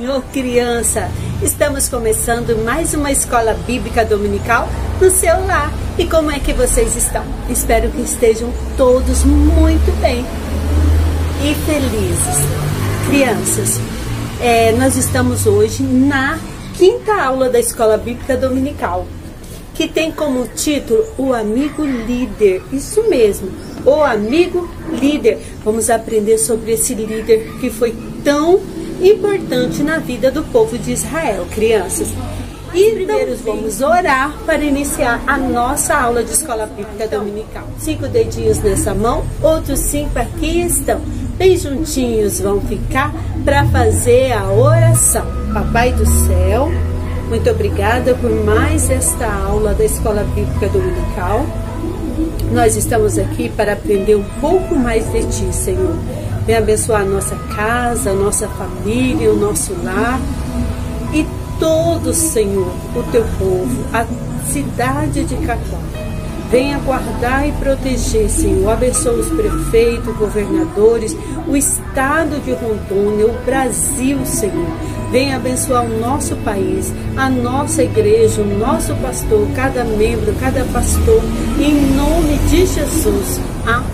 Senhor, criança! Estamos começando mais uma escola bíblica dominical no seu lar. E como é que vocês estão? Espero que estejam todos muito bem e felizes. Crianças, nós estamos hoje na quinta aula da escola bíblica dominical, que tem como título O Amigo Líder. Isso mesmo, o amigo líder. Vamos aprender sobre esse líder que foi tão importante na vida do povo de Israel, crianças. E primeiro vamos orar para iniciar a nossa aula de escola bíblica dominical. 5 dedinhos nessa mão, outros 5 aqui estão. Bem juntinhos vão ficar para fazer a oração. Papai do céu, muito obrigada por mais esta aula da escola bíblica dominical. Nós estamos aqui para aprender um pouco mais de Ti, Senhor. Vem abençoar a nossa casa, a nossa família, o nosso lar e todo, Senhor, o Teu povo, a cidade de Catuá. Venha guardar e proteger, Senhor. Abençoa os prefeitos, governadores, o estado de Rondônia, o Brasil, Senhor. Venha abençoar o nosso país, a nossa igreja, o nosso pastor, cada membro, cada pastor, em nome de Jesus. Amém.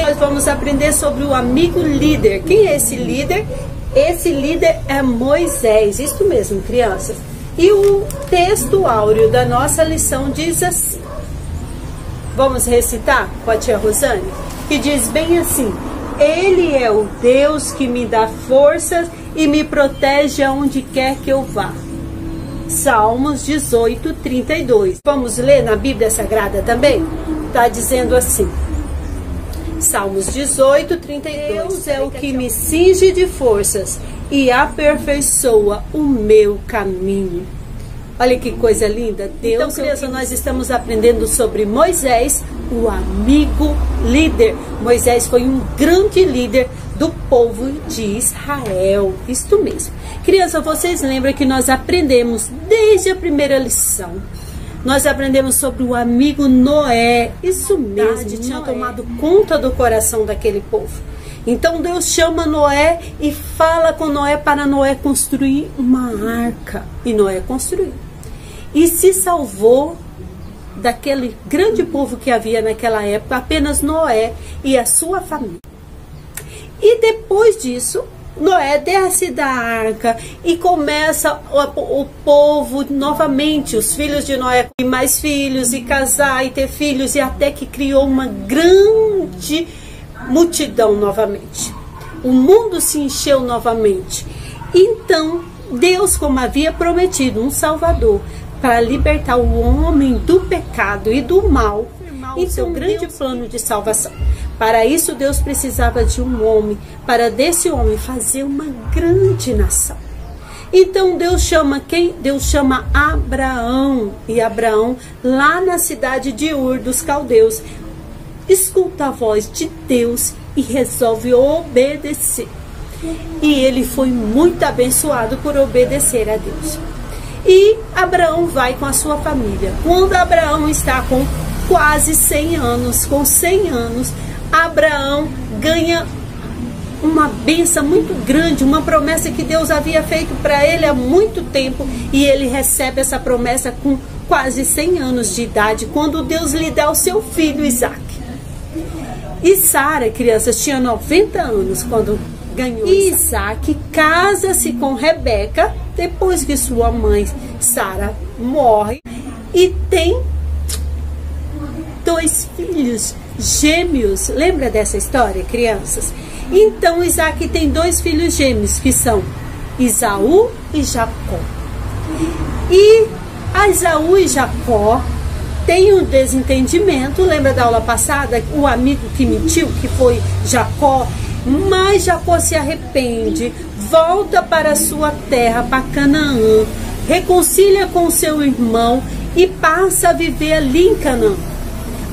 Nós vamos aprender sobre o amigo líder. Quem é esse líder? Esse líder é Moisés. Isso mesmo, crianças. E o texto áureo da nossa lição diz assim. Vamos recitar com a tia Rosane? Que diz bem assim: Ele é o Deus que me dá forças e me protege aonde quer que eu vá. Salmos 18, 32. Vamos ler na Bíblia Sagrada também? Está dizendo assim. Salmos 18, 32. Deus é o que me cinge de forças e aperfeiçoa o meu caminho. Olha que coisa linda. Deus, então, criança, nós estamos aprendendo sobre Moisés, o amigo líder. Moisés foi um grande líder do povo de Israel. Isto mesmo. Criança, vocês lembram que nós aprendemos desde a primeira lição. Nós aprendemos sobre o amigo Noé. Isso mesmo, tinha tomado conta do coração daquele povo. Então Deus chama Noé e fala com Noé para Noé construir uma arca. E Noé construiu. E se salvou daquele grande povo que havia naquela época, apenas Noé e a sua família. E depois disso, Noé desce da arca e começa o povo novamente, os filhos de Noé, e mais filhos, e casar, e ter filhos, e até que criou uma grande multidão novamente. O mundo se encheu novamente. Então, Deus, como havia prometido, um Salvador, para libertar o homem do pecado e do mal, em seu grande plano de salvação. Para isso, Deus precisava de um homem, para desse homem fazer uma grande nação. Então, Deus chama quem? Deus chama Abraão. E Abraão, lá na cidade de Ur dos Caldeus, escuta a voz de Deus e resolve obedecer. E ele foi muito abençoado por obedecer a Deus. E Abraão vai com a sua família. Quando Abraão está com quase 100 anos, com 100 anos, Abraão ganha uma bênção muito grande, uma promessa que Deus havia feito para ele há muito tempo, e ele recebe essa promessa com quase 100 anos de idade, quando Deus lhe dá o seu filho Isaac. E Sara, crianças, tinha 90 anos quando ganhou Isaac. Casa-se com Rebeca, depois que sua mãe Sara morre, e tem 2 filhos gêmeos. Lembra dessa história, crianças? Então Isaac tem 2 filhos gêmeos, que são Esaú e Jacó. E Esaú e Jacó têm um desentendimento. Lembra da aula passada? O amigo que mentiu, que foi Jacó. Mas Jacó se arrepende, volta para a sua terra, para Canaã, reconcilia com seu irmão e passa a viver ali em Canaã.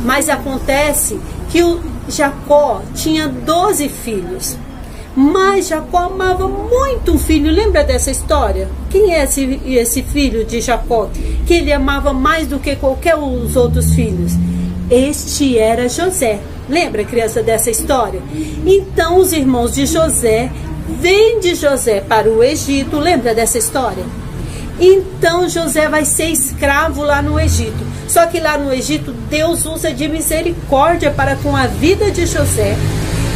Mas acontece que o Jacó tinha 12 filhos. Mas Jacó amava muito um filho. Lembra dessa história? Quem é esse filho de Jacó? Que ele amava mais do que qualquer um dos outros filhos. Este era José. Lembra, criança, dessa história? Então os irmãos de José vende José para o Egito. Lembra dessa história? Então José vai ser escravo lá no Egito. Só que lá no Egito Deus usa de misericórdia para com a vida de José.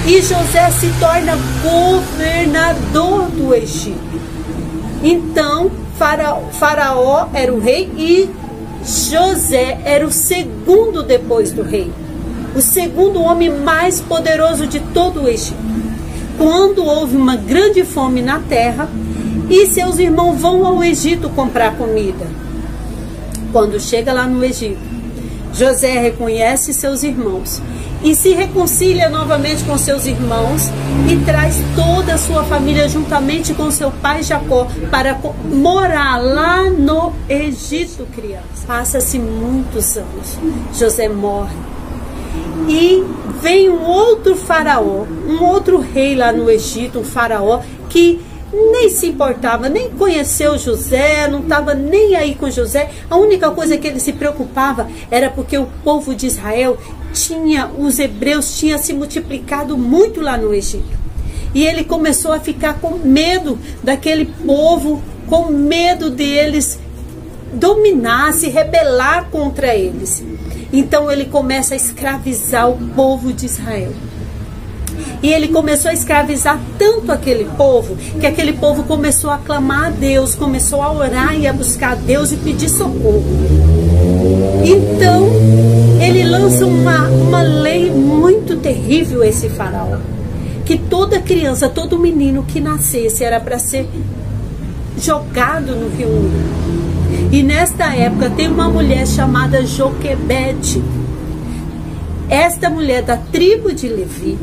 E José se torna governador do Egito. Então Faraó era o rei e José era o segundo depois do rei. O segundo homem mais poderoso de todo o Egito. Quando houve uma grande fome na terra, e seus irmãos vão ao Egito comprar comida. Quando chega lá no Egito, José reconhece seus irmãos e se reconcilia novamente com seus irmãos e traz toda a sua família juntamente com seu pai Jacó para morar lá no Egito, criança. Passa-se muitos anos, José morre e vem um outro faraó, um outro rei lá no Egito, um faraó que nem se importava, nem conheceu José, não estava nem aí com José. A única coisa que ele se preocupava era porque o povo de Israel os hebreus tinham se multiplicado muito lá no Egito. E ele começou a ficar com medo daquele povo, com medo deles dominar, se rebelar contra eles. Então ele começa a escravizar o povo de Israel. E ele começou a escravizar tanto aquele povo, que aquele povo começou a clamar a Deus, começou a orar e a buscar a Deus e pedir socorro. Então, ele lança uma lei muito terrível, esse faraó, que toda criança, todo menino que nascesse era para ser jogado no rio Nilo. E nesta época tem uma mulher chamada Joquebede. Esta mulher da tribo de Levi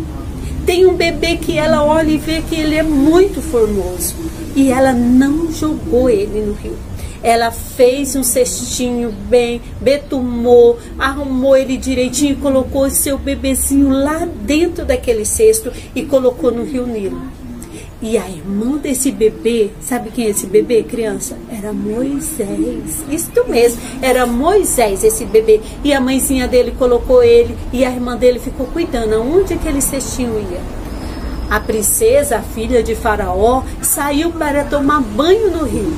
tem um bebê que ela olha e vê que ele é muito formoso. E ela não jogou ele no rio. Ela fez um cestinho bem, betumou, arrumou ele direitinho e colocou o seu bebezinho lá dentro daquele cesto e colocou no rio Nilo. E a irmã desse bebê, sabe quem é esse bebê, criança? Era Moisés. Isso mesmo, era Moisés esse bebê. E a mãezinha dele colocou ele e a irmã dele ficou cuidando aonde aquele cestinho ia. A princesa, a filha de Faraó, saiu para tomar banho no rio.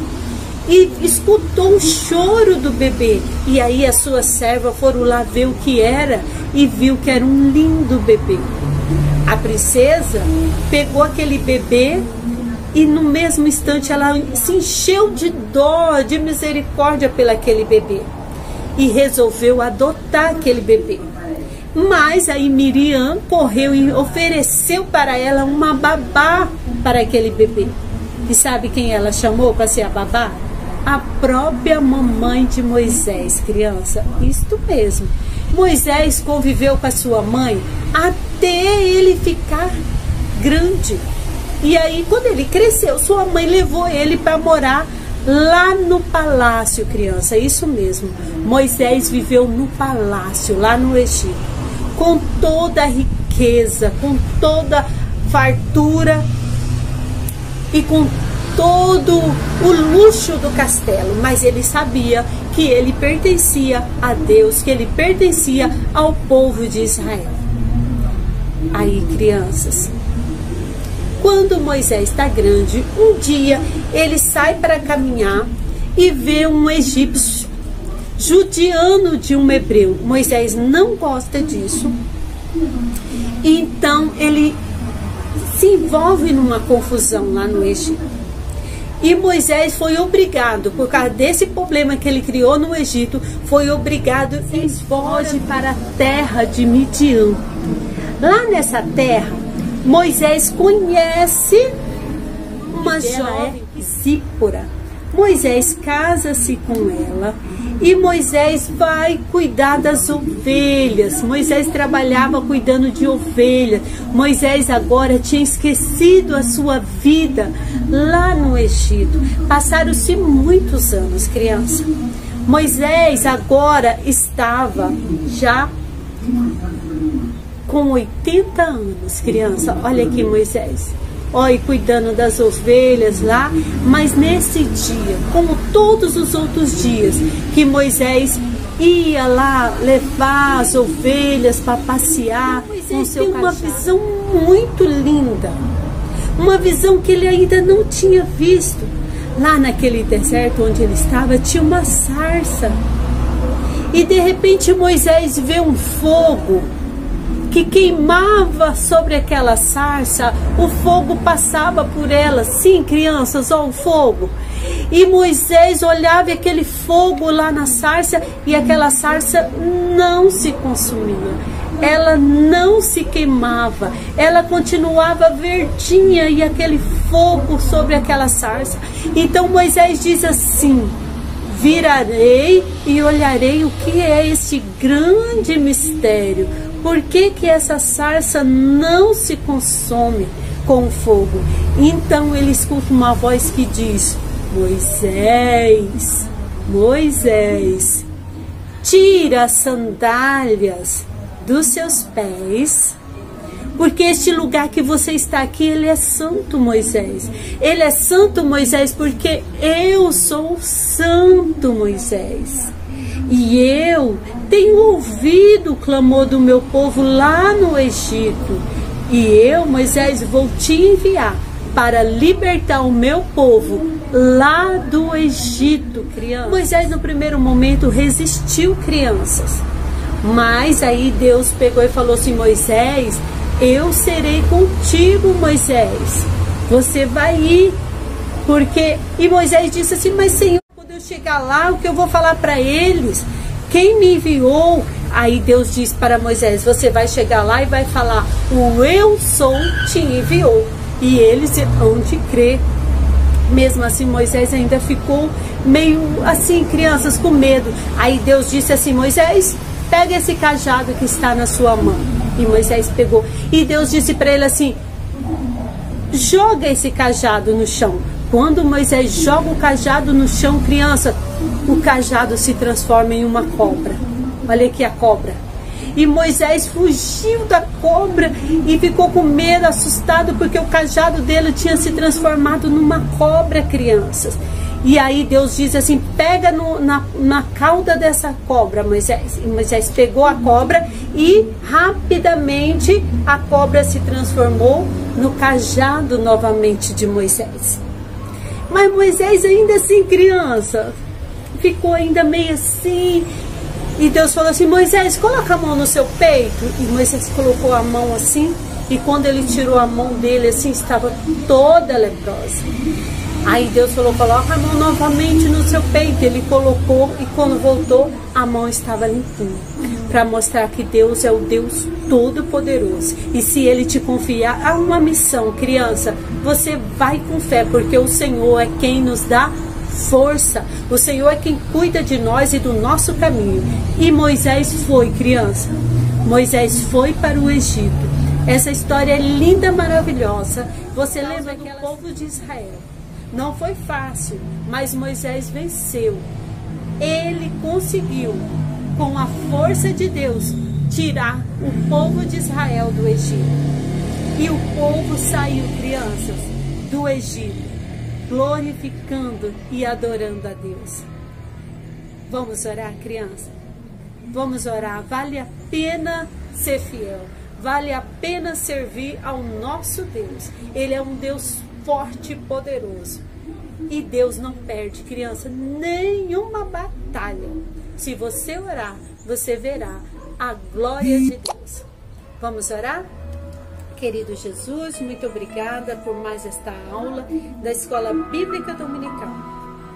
E escutou o choro do bebê. E aí as suas servas foram lá ver o que era e viu que era um lindo bebê. A princesa pegou aquele bebê e no mesmo instante ela se encheu de dó, de misericórdia pelaquele bebê. E resolveu adotar aquele bebê. Mas aí Miriam correu e ofereceu para ela uma babá para aquele bebê. E sabe quem ela chamou para ser a babá? A própria mamãe de Moisés, criança. Isto mesmo. Moisés conviveu com a sua mãe até ele ficar grande. E aí, quando ele cresceu, sua mãe levou ele para morar lá no palácio, criança. Isso mesmo. Moisés viveu no palácio, lá no Egito, com toda a riqueza, com toda a fartura e com todo o luxo do castelo, mas ele sabia que ele pertencia a Deus, que ele pertencia ao povo de Israel. Aí, crianças, quando Moisés está grande, um dia ele sai para caminhar e vê um egípcio judiando de um hebreu. Moisés não gosta disso, então ele se envolve numa confusão lá no Egito. E Moisés foi obrigado, por causa desse problema que ele criou no Egito, foi obrigado a ir foge para a terra de Midian. Lá nessa terra, Moisés conhece uma jovem Zípora. Moisés casa-se com ela e Moisés vai cuidar das ovelhas. Moisés trabalhava cuidando de ovelhas. Moisés agora tinha esquecido a sua vida lá no Egito. Passaram-se muitos anos, criança. Moisés agora estava já com 80 anos, criança. Olha aqui Moisés. Olha, cuidando das ovelhas lá, mas nesse dia, como todos os outros dias, que Moisés ia lá levar as ovelhas para passear, Moisés tem uma visão muito linda. uma visão que ele ainda não tinha visto. Lá naquele deserto onde ele estava, tinha uma sarça. E de repente Moisés vê um fogo que queimava sobre aquela sarça. O fogo passava por ela. Sim, crianças, ó, o fogo. E Moisés olhava aquele fogo lá na sarça e aquela sarça não se consumia. Ela não se queimava. Ela continuava verdinha e aquele fogo sobre aquela sarça. Então Moisés diz assim: virarei e olharei o que é este grande mistério. Por que que essa sarça não se consome com o fogo? Então ele escuta uma voz que diz: Moisés, Moisés, tira as sandálias dos seus pés, porque este lugar que você está aqui, ele é santo, Moisés. Ele é santo, Moisés, porque eu sou santo, Moisés. E eu tenho ouvido o clamor do meu povo lá no Egito. E eu, Moisés, vou te enviar para libertar o meu povo lá do Egito, crianças. Moisés, no primeiro momento, resistiu, crianças. Mas aí Deus pegou e falou assim: Moisés, eu serei contigo, Moisés. Você vai ir. Porque... E Moisés disse assim: mas Senhor, quando eu chegar lá, o que eu vou falar para eles? Quem me enviou? Aí Deus disse para Moisés: você vai chegar lá e vai falar: o eu sou te enviou. E eles hão de crer. Mesmo assim, Moisés ainda ficou meio assim, crianças, com medo. Aí Deus disse assim: Moisés, pega esse cajado que está na sua mão. E Moisés pegou. E Deus disse para ele assim: joga esse cajado no chão. Quando Moisés joga o cajado no chão, criança, o cajado se transforma em uma cobra. Olha aqui a cobra. E Moisés fugiu da cobra e ficou com medo, assustado, porque o cajado dele tinha se transformado numa cobra, crianças. E aí Deus diz assim: pega na cauda dessa cobra, Moisés. E Moisés pegou a cobra e rapidamente a cobra se transformou no cajado novamente de Moisés. Mas Moisés ainda assim, criança, ficou ainda meio assim. E Deus falou assim: Moisés, coloca a mão no seu peito. E Moisés colocou a mão assim. E quando ele tirou a mão dele assim, estava toda leprosa. Aí Deus falou: coloca a mão novamente no seu peito. Ele colocou e quando voltou, a mão estava limpinha. Para mostrar que Deus é o Deus Todo-Poderoso. E se Ele te confiar a uma missão, criança, você vai com fé, porque o Senhor é quem nos dá força. O Senhor é quem cuida de nós e do nosso caminho. E Moisés foi, criança. Moisés foi para o Egito. Essa história é linda, maravilhosa. Você lembra que o povo de Israel não foi fácil, mas Moisés venceu. Ele conseguiu, com a força de Deus, tirar o povo de Israel do Egito. E o povo saiu, crianças, do Egito, glorificando e adorando a Deus. Vamos orar, criança? Vamos orar. Vale a pena ser fiel. Vale a pena servir ao nosso Deus. Ele é um Deus forte e poderoso. E Deus não perde, criança, nenhuma batalha. Se você orar, você verá a glória de Deus. Vamos orar? Querido Jesus, muito obrigada por mais esta aula da Escola Bíblica Dominical.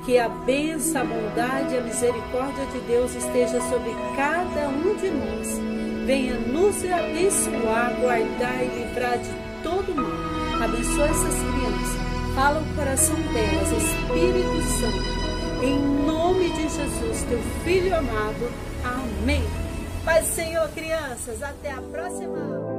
Que a bênção, a bondade e a misericórdia de Deus esteja sobre cada um de nós. Venha nos abençoar, guardar e livrar de todo mal. Abençoa essas crianças. Fala o coração delas, Espírito Santo. Em nome de Jesus, teu Filho amado. Amém. Paz do Senhor, crianças. Até a próxima aula.